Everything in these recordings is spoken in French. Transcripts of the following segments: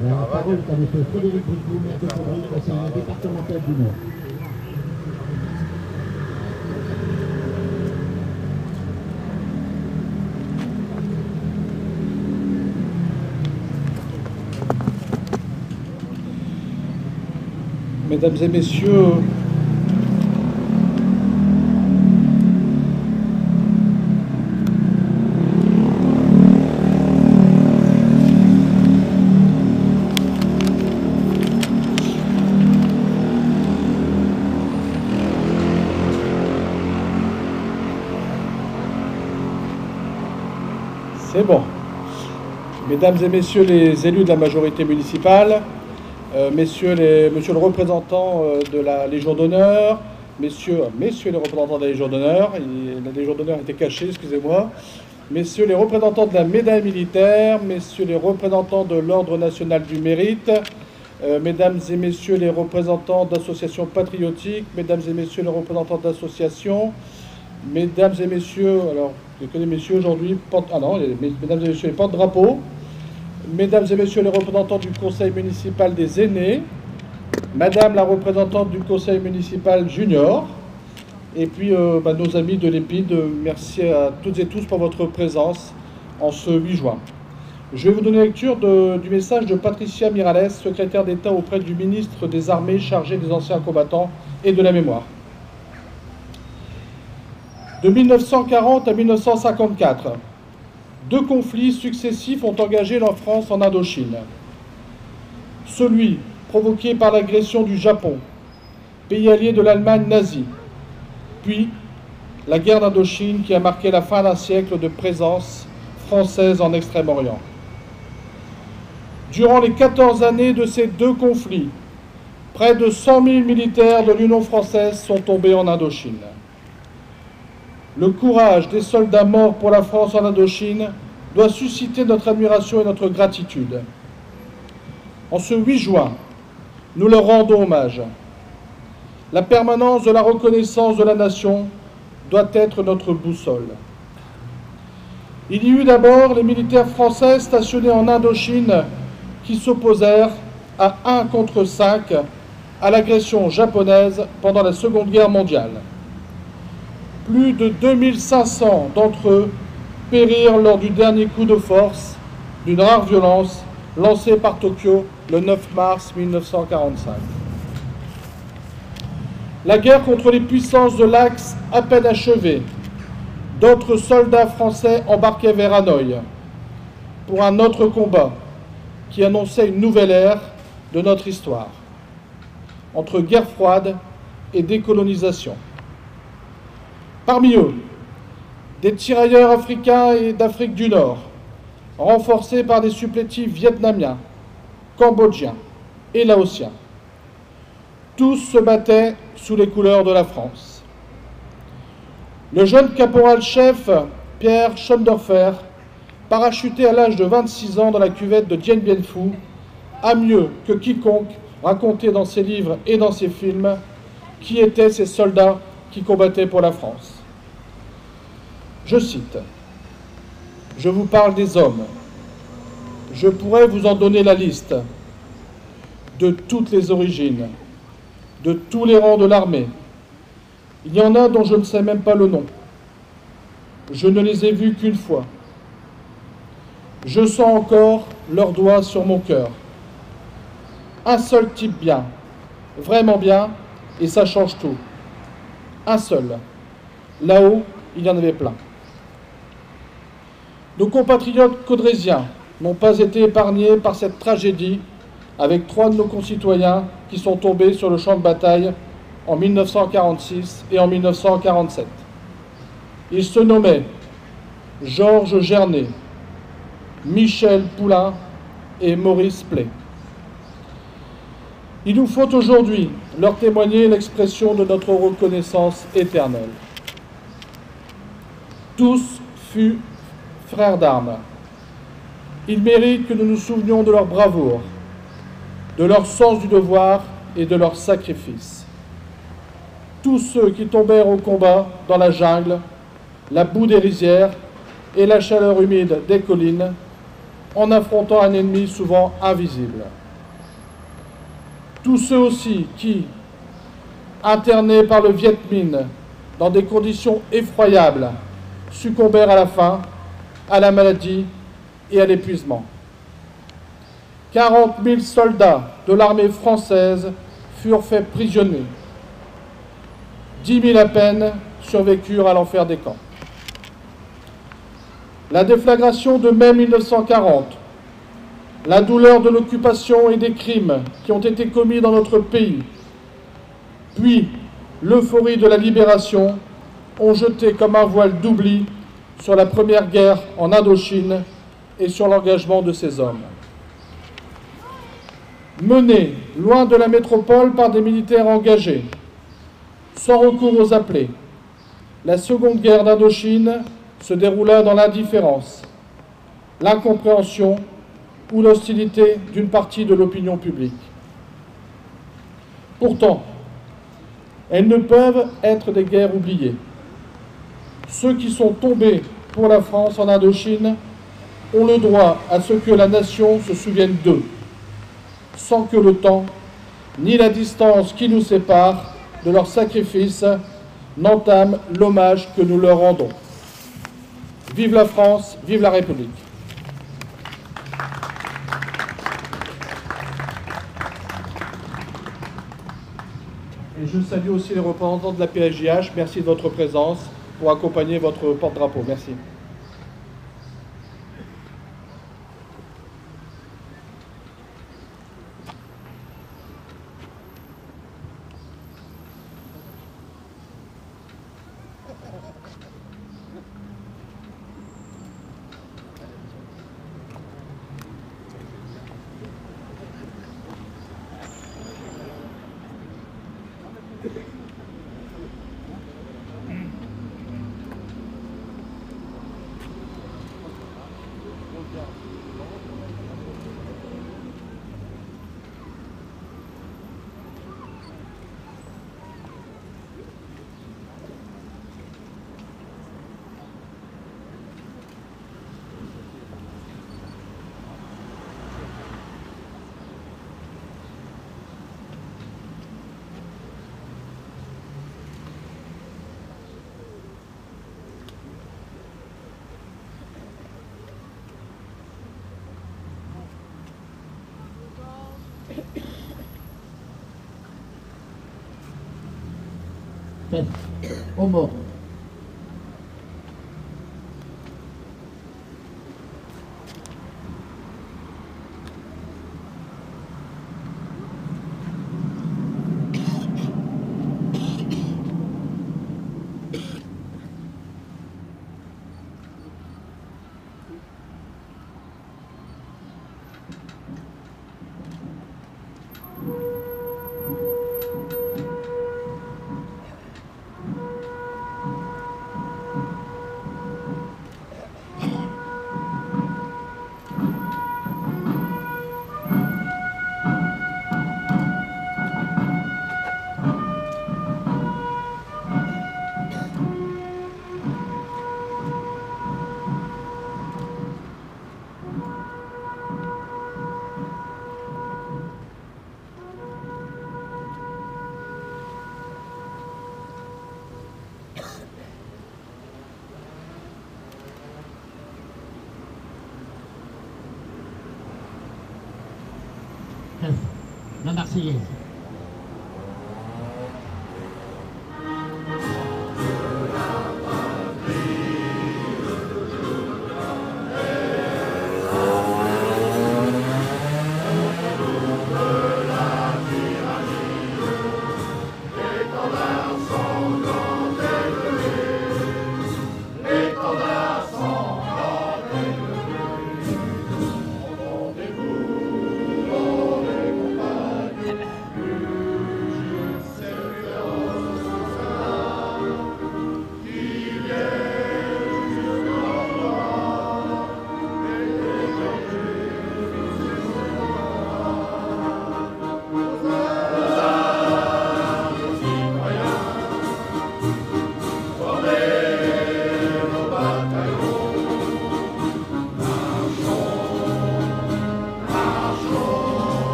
La parole est à M. Frédéric Bricou, maire de Caudry, conseiller départemental du Nord. Mesdames et messieurs, c'est bon. Mesdames et messieurs les élus de la majorité municipale, monsieur le représentant de la Légion d'honneur, messieurs les représentants de la Légion d'honneur, la Légion d'honneur était cachée, excusez-moi, messieurs les représentants de la médaille militaire, messieurs les représentants de l'Ordre national du mérite, mesdames et messieurs les représentants d'associations patriotiques, mesdames et messieurs les représentants d'associations, mesdames et messieurs, alors je connais messieurs aujourd'hui, mesdames et messieurs les porte-drapeaux, mesdames et messieurs les représentants du conseil municipal des aînés, madame la représentante du conseil municipal junior, et puis nos amis de l'EPID, merci à toutes et tous pour votre présence en ce 8 juin. Je vais vous donner lecture du message de Patricia Miralles, secrétaire d'État auprès du ministre des Armées chargé des anciens combattants et de la mémoire. De 1940 à 1954, 2 conflits successifs ont engagé la France en Indochine. Celui provoqué par l'agression du Japon, pays allié de l'Allemagne nazie, puis la guerre d'Indochine qui a marqué la fin d'un siècle de présence française en Extrême-Orient. Durant les 14 années de ces 2 conflits, près de 100 000 militaires de l'Union française sont tombés en Indochine. Le courage des soldats morts pour la France en Indochine doit susciter notre admiration et notre gratitude. En ce 8 juin, nous leur rendons hommage. La permanence de la reconnaissance de la nation doit être notre boussole. Il y eut d'abord les militaires français stationnés en Indochine qui s'opposèrent à 1 contre 5 à l'agression japonaise pendant la Seconde Guerre mondiale. Plus de 2500 d'entre eux périrent lors du dernier coup de force d'une rare violence lancée par Tokyo le 9 mars 1945. La guerre contre les puissances de l'Axe à peine achevée, d'autres soldats français embarquaient vers Hanoï pour un autre combat qui annonçait une nouvelle ère de notre histoire, entre guerre froide et décolonisation. Parmi eux, des tirailleurs africains et d'Afrique du Nord, renforcés par des supplétifs vietnamiens, cambodgiens et laotiens. Tous se battaient sous les couleurs de la France. Le jeune caporal-chef Pierre Schoendorfer, parachuté à l'âge de 26 ans dans la cuvette de Dien Bien Phu, a mieux que quiconque raconté dans ses livres et dans ses films qui étaient ces soldats qui combattaient pour la France. Je cite, « Je vous parle des hommes. Je pourrais vous en donner la liste, de toutes les origines, de tous les rangs de l'armée. Il y en a dont je ne sais même pas le nom. Je ne les ai vus qu'une fois. Je sens encore leurs doigts sur mon cœur. Un seul type bien, vraiment bien, et ça change tout. Un seul. Là-haut, il y en avait plein. Nos compatriotes caudrésiens n'ont pas été épargnés par cette tragédie, avec 3 de nos concitoyens qui sont tombés sur le champ de bataille en 1946 et en 1947. Ils se nommaient Georges Gernet, Michel Poulain et Maurice Play. Il nous faut aujourd'hui leur témoigner l'expression de notre reconnaissance éternelle. Tous furent frères d'armes. Ils méritent que nous nous souvenions de leur bravoure, de leur sens du devoir et de leur sacrifice. Tous ceux qui tombèrent au combat dans la jungle, la boue des rizières et la chaleur humide des collines, en affrontant un ennemi souvent invisible. Tous ceux aussi qui, internés par le Viet Minh dans des conditions effroyables, succombèrent à la faim, à la maladie et à l'épuisement. 40 000 soldats de l'armée française furent faits prisonniers. 10 000 à peine survécurent à l'enfer des camps. La déflagration de mai 1940, la douleur de l'occupation et des crimes qui ont été commis dans notre pays, puis l'euphorie de la libération ont jeté comme un voile d'oubli sur la première guerre en Indochine et sur l'engagement de ces hommes. Menés loin de la métropole par des militaires engagés, sans recours aux appelés, la seconde guerre d'Indochine se déroula dans l'indifférence, l'incompréhension ou l'hostilité d'une partie de l'opinion publique. Pourtant, elles ne peuvent être des guerres oubliées. Ceux qui sont tombés pour la France en Indochine ont le droit à ce que la nation se souvienne d'eux, sans que le temps ni la distance qui nous sépare de leur sacrifice n'entament l'hommage que nous leur rendons. Vive la France, vive la République. Et je salue aussi les représentants de la PSJH. Merci de votre présence pour accompagner votre porte-drapeau. Merci. Faites aux morts. la Marseillaise.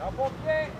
Un pompier!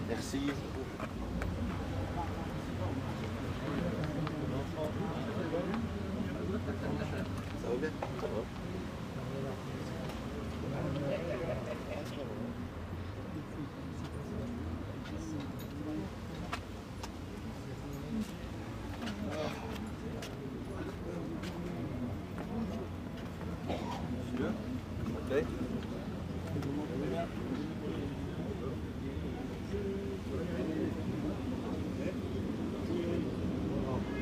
Merci. Ça va bien? Ça va. Okay.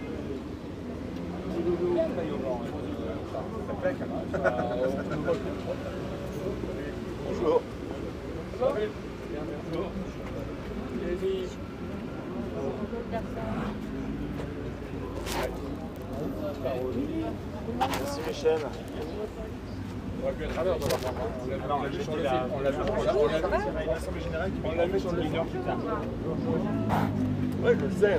Bonjour. Merci Michel. On aurait pu être à l'heure, on l'a mis sur le leader plus tard. Ouais, je le sais.